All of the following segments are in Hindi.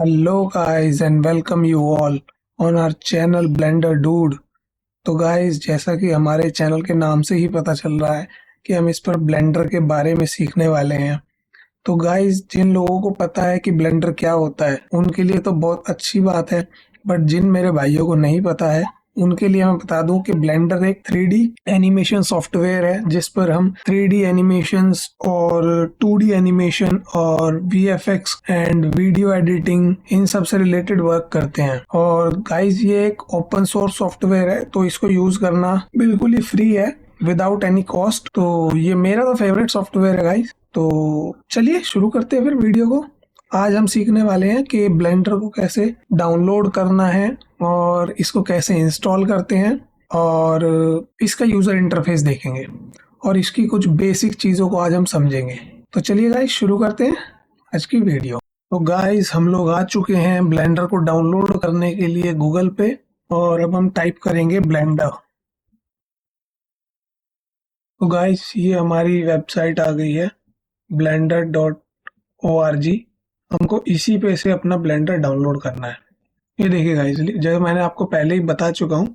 Hello guys and welcome you all on our channel blender dude. तो गाइस, जैसा कि हमारे चैनल के नाम से ही पता चल रहा है कि हम इस पर ब्लेंडर के बारे में सीखने वाले हैं। तो गाइस, जिन लोगों को पता है कि ब्लेंडर क्या होता है उनके लिए तो बहुत अच्छी बात है, बट जिन मेरे भाइयों को नहीं पता है उनके लिए मैं बता दूं कि ब्लेंडर एक 3D एनिमेशन सॉफ्टवेयर है जिस पर हम 3D एनिमेशंस और 2D एनिमेशन और VFX and video editing in सब से रिलेटेड वर्क करते हैं। और गाइस, ये एक ओपन सोर्स सॉफ्टवेयर है तो इसको यूज करना बिल्कुल ही फ्री है विदाउट एनी कॉस्ट। तो ये मेरा तो फेवरेट सॉफ्टवेयर है गाइस। तो चलिए शुरू करते हैं फिर वीडियो को। आज हम सीखने वाले हैं कि ब्लेंडर को कैसे डाउनलोड करना है और इसको कैसे इंस्टॉल करते हैं, और इसका यूज़र इंटरफेस देखेंगे और इसकी कुछ बेसिक चीज़ों को आज हम समझेंगे। तो चलिए गाइस, शुरू करते हैं आज की वीडियो। तो गाइस, हम लोग आ चुके हैं ब्लेंडर को डाउनलोड करने के लिए गूगल पे, और अब हम टाइप करेंगे ब्लेंडर। तो गाइस, ये हमारी वेबसाइट आ गई है blender.org। हमको इसी पे से अपना ब्लेंडर डाउनलोड करना है। ये देखिए गाइस, जैसे मैंने आपको पहले ही बता चुका हूँ,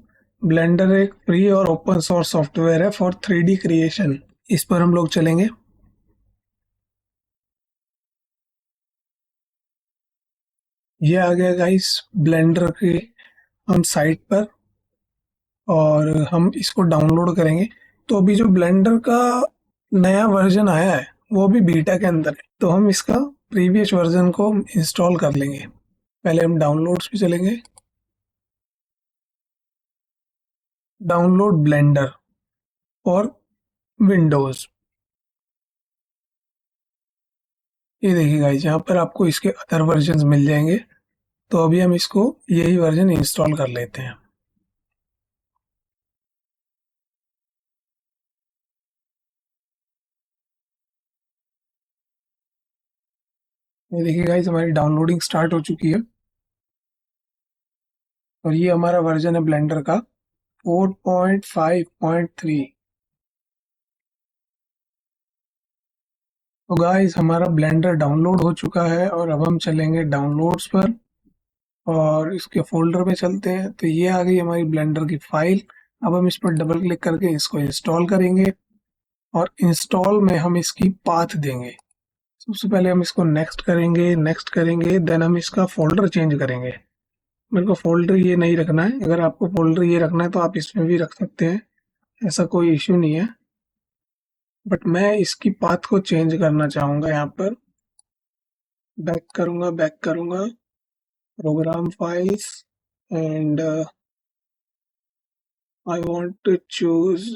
ब्लेंडर एक फ्री और ओपन सोर्स सॉफ्टवेयर है फॉर 3D क्रिएशन। इस पर हम लोग चलेंगे। ये आ गया गाइस ब्लेंडर की हम साइट पर, और हम इसको डाउनलोड करेंगे। तो अभी जो ब्लेंडर का नया वर्जन आया है वो भी बीटा के अंदर है, तो हम इसका प्रीवियस वर्जन को इंस्टॉल कर लेंगे। पहले हम डाउनलोड्स पे चलेंगे। डाउनलोड ब्लेंडर और विंडोज। ये देखिए गाइस, यहाँ पर आपको इसके अदर वर्जन्स मिल जाएंगे। तो अभी हम इसको यही वर्जन इंस्टॉल कर लेते हैं। ये देखिए गाइस, हमारी डाउनलोडिंग स्टार्ट हो चुकी है और ये हमारा वर्जन है ब्लेंडर का 4.5.3। तो गाइस, हमारा ब्लेंडर डाउनलोड हो चुका है और अब हम चलेंगे डाउनलोड्स पर और इसके फोल्डर पे चलते हैं। तो ये आ गई हमारी ब्लेंडर की फाइल। अब हम इस पर डबल क्लिक करके इसको इंस्टॉल करेंगे, और इंस्टॉल में हम इसकी पाथ देंगे। सबसे पहले हम इसको नेक्स्ट करेंगे, देन हम इसका फोल्डर चेंज करेंगे। मेरे को फोल्डर ये नहीं रखना है, अगर आपको फोल्डर ये रखना है तो आप इसमें भी रख सकते हैं, ऐसा कोई इश्यू नहीं है। बट मैं इसकी पाथ को चेंज करना चाहूँगा। यहाँ पर बैक करूँगा program files, and I want to choose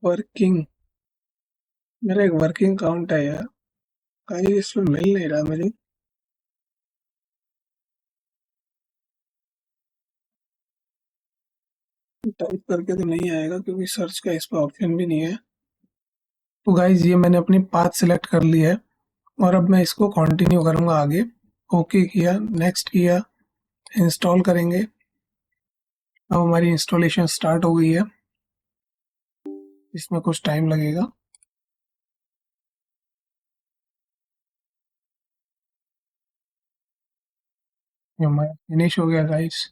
working. मेरा एक वर्किंग अकाउंट है यार, कहीं इसमें मिल नहीं रहा मुझे। टाइप करके तो नहीं आएगा क्योंकि सर्च का इस पर ऑप्शन भी नहीं है। तो गाइज, ये मैंने अपनी पाथ सिलेक्ट कर ली है और अब मैं इसको कंटिन्यू करूंगा आगे। ओके किया, नेक्स्ट किया, इंस्टॉल करेंगे। अब हमारी इंस्टॉलेशन स्टार्ट हो गई है, इसमें कुछ टाइम लगेगा। ये हमारा फिनिश हो गया गाइस,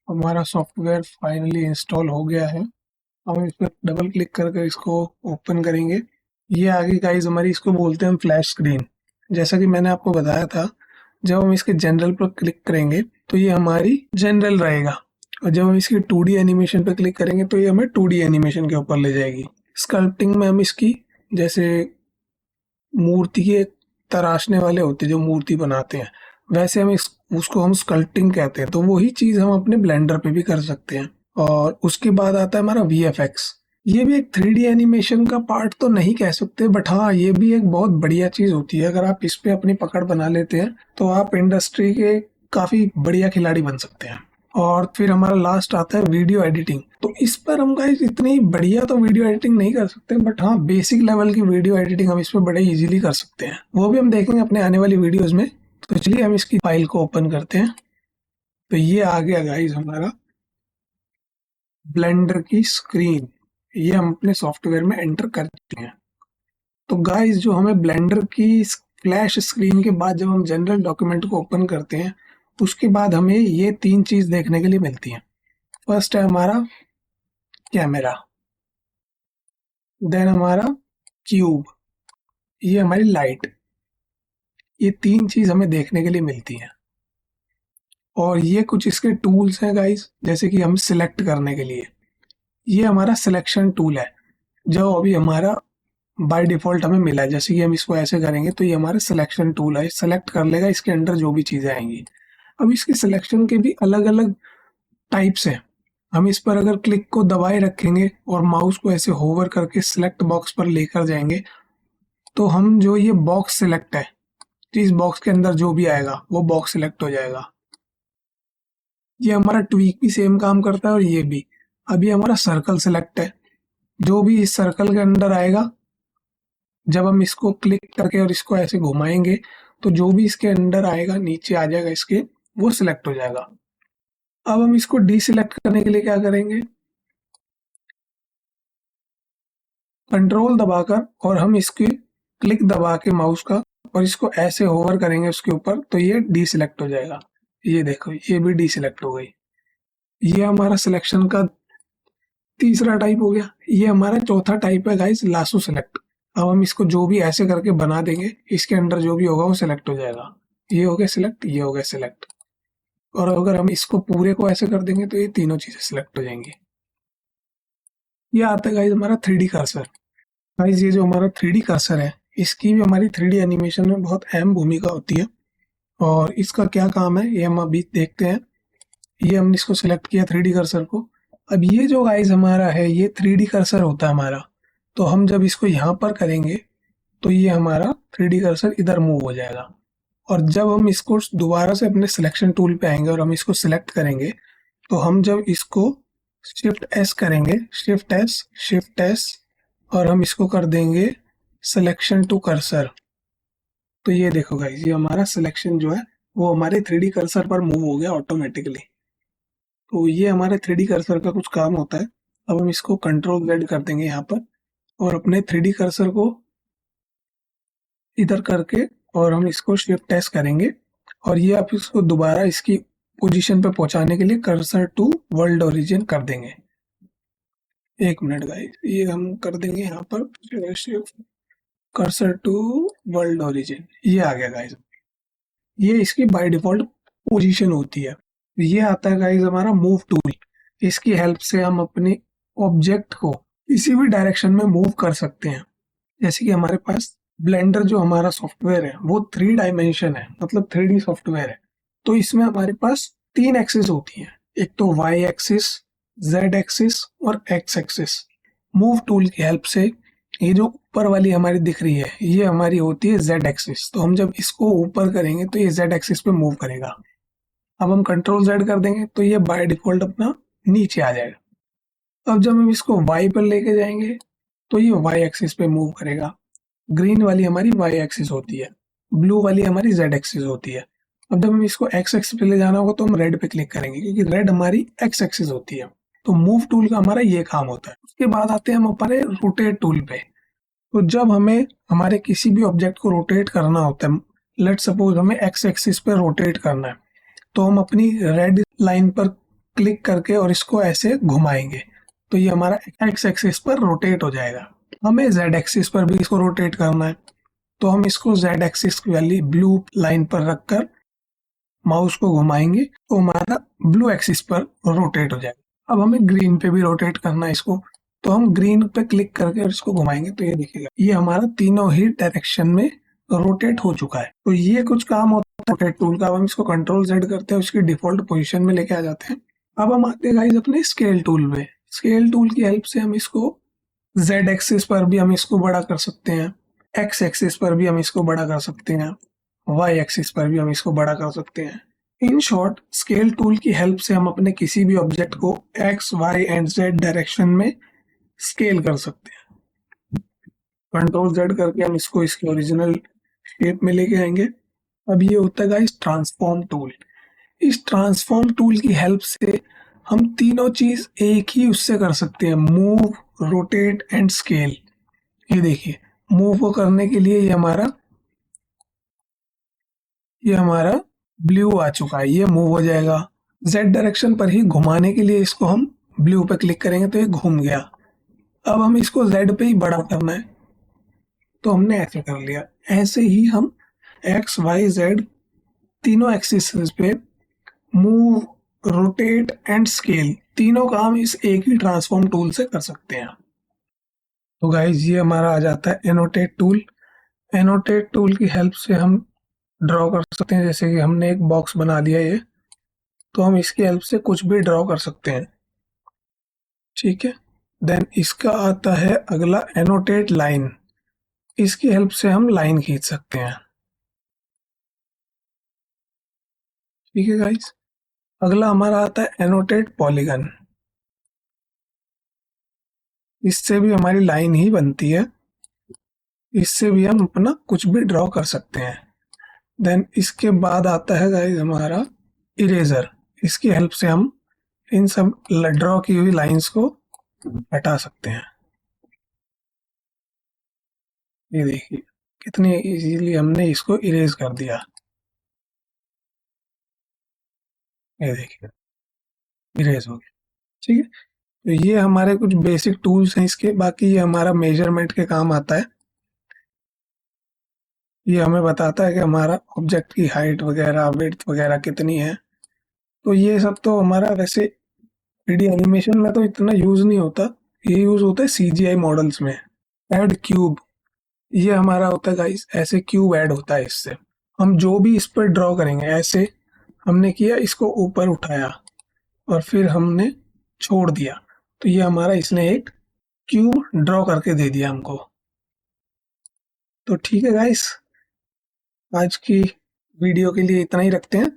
हमारा सॉफ्टवेयर फाइनली इंस्टॉल हो गया है। अब हम इस पर डबल क्लिक करके इसको ओपन करेंगे। ये आ गई गाइस हमारी, इसको बोलते हैं हम फ्लैश स्क्रीन। जैसा कि मैंने आपको बताया था, जब हम इसके जनरल पर क्लिक करेंगे तो ये हमारी जनरल रहेगा, और जब हम इसकी 2D एनिमेशन पर क्लिक करेंगे तो ये हमें 2D एनिमेशन के ऊपर ले जाएगी। स्कल्पटिंग में हम इसकी, जैसे मूर्ति के तराशने वाले होते हैं जो मूर्ति बनाते हैं, वैसे हम इस उसको हम स्कल्पटिंग कहते हैं। तो वही चीज हम अपने ब्लेंडर पे भी कर सकते हैं। और उसके बाद आता है हमारा VFX। ये भी एक 3D एनिमेशन का पार्ट तो नहीं कह सकते, बट हाँ, ये भी एक बहुत बढ़िया चीज होती है। अगर आप इस पे अपनी पकड़ बना लेते हैं तो आप इंडस्ट्री के काफी बढ़िया खिलाड़ी बन सकते हैं। और फिर हमारा लास्ट आता है वीडियो एडिटिंग। तो इस पर हम गाइस इतनी बढ़िया तो वीडियो एडिटिंग नहीं कर सकते, बट हाँ, बेसिक लेवल की वीडियो एडिटिंग हम इस पर बड़े इजीली कर सकते हैं। वो भी हम देखेंगे अपने आने वाली वीडियोस में। तो चलिए हम इसकी फाइल को ओपन करते हैं। तो ये आ गया गाइस हमारा ब्लेंडर की स्क्रीन, ये हम अपने सॉफ्टवेयर में एंटर कर चुके हैं। तो गाइस जो हमें ब्लेंडर की फ्लैश स्क्रीन के बाद जब हम जनरल डॉक्यूमेंट को ओपन करते हैं, उसके बाद हमें ये 3 चीज़ देखने के लिए मिलती हैं। फर्स्ट है हमारा कैमरा, देन हमारा क्यूब, ये हमारी लाइट। ये 3 चीज़ हमें देखने के लिए मिलती हैं। और ये कुछ इसके टूल्स हैं गाइस, जैसे कि हम सिलेक्ट करने के लिए, ये हमारा सिलेक्शन टूल है जो अभी हमारा बाय डिफ़ॉल्ट हमें मिला है। जैसे कि हम इसको ऐसे करेंगे तो ये हमारा सिलेक्शन टूल है, सेलेक्ट कर लेगा इसके अंदर जो भी चीज़ें आएँगी। अब इसके सिलेक्शन के भी अलग-अलग टाइप्स हैं। हम इस पर अगर क्लिक को दबाए रखेंगे और माउस को ऐसे होवर करके सिलेक्ट बॉक्स पर लेकर जाएँगे, तो हम जो ये बॉक्स सिलेक्ट है, इस बॉक्स के अंदर जो भी आएगा वो बॉक्स सिलेक्ट हो जाएगा। ये हमारा ट्वीक भी सेम काम करता है और ये भी। अभी हमारा सर्कल सिलेक्ट है, जो भी इस सर्कल के अंदर आएगा, जब हम इसको क्लिक करके और इसको ऐसे घुमाएंगे तो जो भी इसके अंदर आएगा नीचे आ जाएगा इसके, वो सिलेक्ट हो जाएगा। अब हम इसको डीसिलेक्ट करने के लिए क्या करेंगे, कंट्रोल दबाकर और हम इसकी क्लिक दबा के माउस का और इसको ऐसे होवर करेंगे उसके ऊपर तो ये डीसिलेक्ट हो जाएगा। ये देखो ये भी डीसिलेक्ट हो गई। ये हमारा सिलेक्शन का तीसरा टाइप हो गया। ये हमारा चौथा टाइप है गाइस, लासो सेलेक्ट। अब हम इसको जो भी ऐसे करके बना देंगे, इसके अंदर जो भी होगा वो सिलेक्ट हो जाएगा। ये हो गया सिलेक्ट, ये हो गया सिलेक्ट। और अगर हम इसको पूरे को ऐसे कर देंगे तो ये तीनों चीजें सिलेक्ट हो जाएंगी। ये आता है गाइस हमारा 3D कर्सर। गाइस ये जो हमारा 3D कर्सर है, इसकी भी हमारी 3D एनिमेशन में बहुत अहम भूमिका होती है। और इसका क्या काम है ये हम अभी देखते हैं। ये हमने इसको सिलेक्ट किया 3D कर्सर को। अब ये जो गाइस हमारा है ये 3D कर्सर होता है हमारा। तो हम जब इसको यहाँ पर करेंगे तो ये हमारा 3D कर्सर इधर मूव हो जाएगा। और जब हम इसको दोबारा से अपने सिलेक्शन टूल पे आएंगे और हम इसको सिलेक्ट करेंगे, तो हम जब इसको शिफ्ट एस करेंगे, शिफ्ट एस और हम इसको कर देंगे सिलेक्शन टू कर्सर, तो ये देखो गाइस ये हमारा सिलेक्शन जो है वो हमारे 3D कर्सर पर मूव हो गया ऑटोमेटिकली। तो ये हमारे 3D कर्सर का कुछ काम होता है। अब हम इसको कंट्रोल Z कर देंगे यहाँ पर और अपने 3D कर्सर को इधर करके और हम इसको शिफ्ट एस करेंगे और ये आप इसको दोबारा इसकी पोजीशन पे पहुंचाने के लिए कर्सर टू वर्ल्ड ओरिजिन कर देंगे। एक मिनट गाइस, ये हम कर देंगे यहाँ पर shift cursor to world origin, ये आ गया गाइस। ये इसकी बाय डिफॉल्ट पोजीशन होती है। ये आता है गाइस हमारा मूव टूल। इसकी हेल्प से हम अपने ऑब्जेक्ट को किसी भी डायरेक्शन में मूव कर सकते हैं। जैसे कि हमारे पास ब्लेंडर जो हमारा सॉफ्टवेयर है वो 3 डायमेंशन है, मतलब 3D सॉफ्टवेयर है। तो इसमें हमारे पास 3 एक्सिस होती हैं, एक तो वाई एक्सिस, जेड एक्सिस और एक्स एक्सिस। मूव टूल की हेल्प से ये जो ऊपर वाली हमारी दिख रही है ये हमारी होती है जेड एक्सिस। तो हम जब इसको ऊपर करेंगे तो ये जेड एक्सिस पे मूव करेगा। अब हम कंट्रोल जेड कर देंगे तो ये बाय डिफॉल्ट अपना नीचे आ जाएगा। अब जब हम इसको वाई पर लेके जाएंगे तो ये वाई एक्सिस पे मूव करेगा। ग्रीन वाली हमारी वाई एक्सिस होती है, ब्लू वाली हमारी जेड एक्सिस होती है। अब जब हम इसको एक्स एक्सिस पे ले जाना होगा तो हम रेड पे क्लिक करेंगे क्योंकि रेड हमारी एक्स एक्सिस होती है। तो मूव टूल का हमारा ये काम होता है। उसके बाद आते हैं हम हमारे रोटेट टूल पे। तो जब हमें हमारे किसी भी ऑब्जेक्ट को रोटेट करना होता है, लेट सपोज हमें एक्स एक्सिस पे रोटेट करना है, तो हम अपनी रेड लाइन पर क्लिक करके और इसको ऐसे घुमाएंगे तो ये हमारा एक्स एक्सिस पर रोटेट हो जाएगा। हमें जेड एक्सिस पर भी इसको रोटेट करना है तो हम इसको जेड एक्सिस वाली ब्लू लाइन पर रखकर माउस को घुमाएंगे तो हमारा ब्लू एक्सिस पर रोटेट हो जाएगा। अब हमें ग्रीन पे भी रोटेट करना है इसको, तो हम ग्रीन पे क्लिक करके और इसको घुमाएंगे तो ये दिखेगा। ये हमारा तीनों ही डायरेक्शन में रोटेट हो चुका है। तो ये कुछ काम होता है रोटेट टूल का। अब हम इसको कंट्रोल जेड करते हैं, उसकी डिफॉल्ट पोजीशन में लेके आ जाते हैं। अब हम आते हैं गाइस अपने स्केल टूल में। स्केल टूल की हेल्प से हम इसको जेड एक्सिस पर भी हम इसको बड़ा कर सकते हैं, एक्स एक्सिस पर भी हम इसको बड़ा कर सकते हैं, वाई एक्सिस पर भी हम इसको बड़ा कर सकते हैं। इन शॉर्ट स्केल टूल की हेल्प से हम अपने किसी भी ऑब्जेक्ट को X Y and Z direction में स्केल कर सकते हैं। कंट्रोल जेड करके हम इसको इसके ओरिजिनल शेप में लेके आएंगे। अब ये होता है गाइस ट्रांसफॉर्म टूल। इस ट्रांसफॉर्म टूल की हेल्प से हम तीनों चीज एक ही उससे कर सकते हैं, मूव, रोटेट एंड स्केल। ये देखिए, मूव को करने के लिए ये हमारा ब्लू आ चुका है, ये मूव हो जाएगा। जेड डायरेक्शन पर ही घुमाने के लिए इसको हम ब्लू पे क्लिक करेंगे तो ये घूम गया। अब हम इसको जेड पे ही बड़ा करना है, तो हमने ऐसे कर लिया। ऐसे ही हम एक्स वाई जेड तीनों एक्सिस पे मूव, रोटेट एंड स्केल तीनों काम इस एक ही ट्रांसफॉर्म टूल से कर सकते हैं। तो गाइज ये हमारा आ जाता है एनोटेट टूल। एनोटेट टूल की हेल्प से हम ड्रॉ कर सकते हैं, जैसे कि हमने एक बॉक्स बना लिया ये, तो हम इसकी हेल्प से कुछ भी ड्रॉ कर सकते हैं। ठीक है, देन इसका आता है अगला एनोटेट लाइन। इसकी हेल्प से हम लाइन खींच सकते हैं। ठीक है गाइज, अगला हमारा आता है एनोटेट पॉलीगन। इससे भी हमारी लाइन ही बनती है, इससे भी हम अपना कुछ भी ड्रॉ कर सकते हैं। देन इसके बाद आता है गाइज हमारा इरेजर। इसकी हेल्प से हम इन सब ड्रॉ की हुई लाइंस को हटा सकते हैं। ये देखिए कितनी इजीली हमने इसको इरेज कर दिया। ये देखिए इरेज हो गया। ठीक है, तो ये हमारे कुछ बेसिक टूल्स हैं इसके। बाकी ये हमारा मेजरमेंट के काम आता है। ये हमें बताता है कि हमारा ऑब्जेक्ट की हाइट वगैरह, विड्थ वगैरह कितनी है। तो ये सब तो हमारा वैसे 3D एनिमेशन में तो इतना यूज नहीं होता, ये यूज होता है CGI मॉडल्स में। ऐड क्यूब, ये हमारा होता है गाइस, ऐसे क्यूब ऐड होता है इससे। हम जो भी इस पर ड्रॉ करेंगे, ऐसे हमने किया, इसको ऊपर उठाया और फिर हमने छोड़ दिया, तो ये हमारा इसने एक क्यूब ड्रॉ करके दे दिया हमको। तो ठीक है गाइस, आज की वीडियो के लिए इतना ही रखते हैं,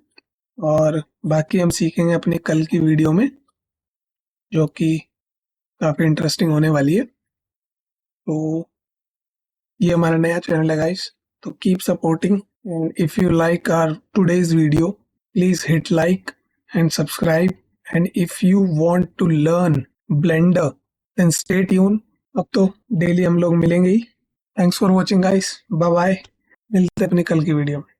और बाकी हम सीखेंगे अपने कल की वीडियो में, जो कि काफ़ी इंटरेस्टिंग होने वाली है। तो ये हमारा नया चैनल है गाइस, तो keep supporting, and if you like our today's video please hit like and subscribe, and if you want to learn Blender then stay tune. अब तो डेली हम लोग मिलेंगे ही। Thanks for watching guys, bye bye, मिलते हैं अपनी कल की वीडियो में।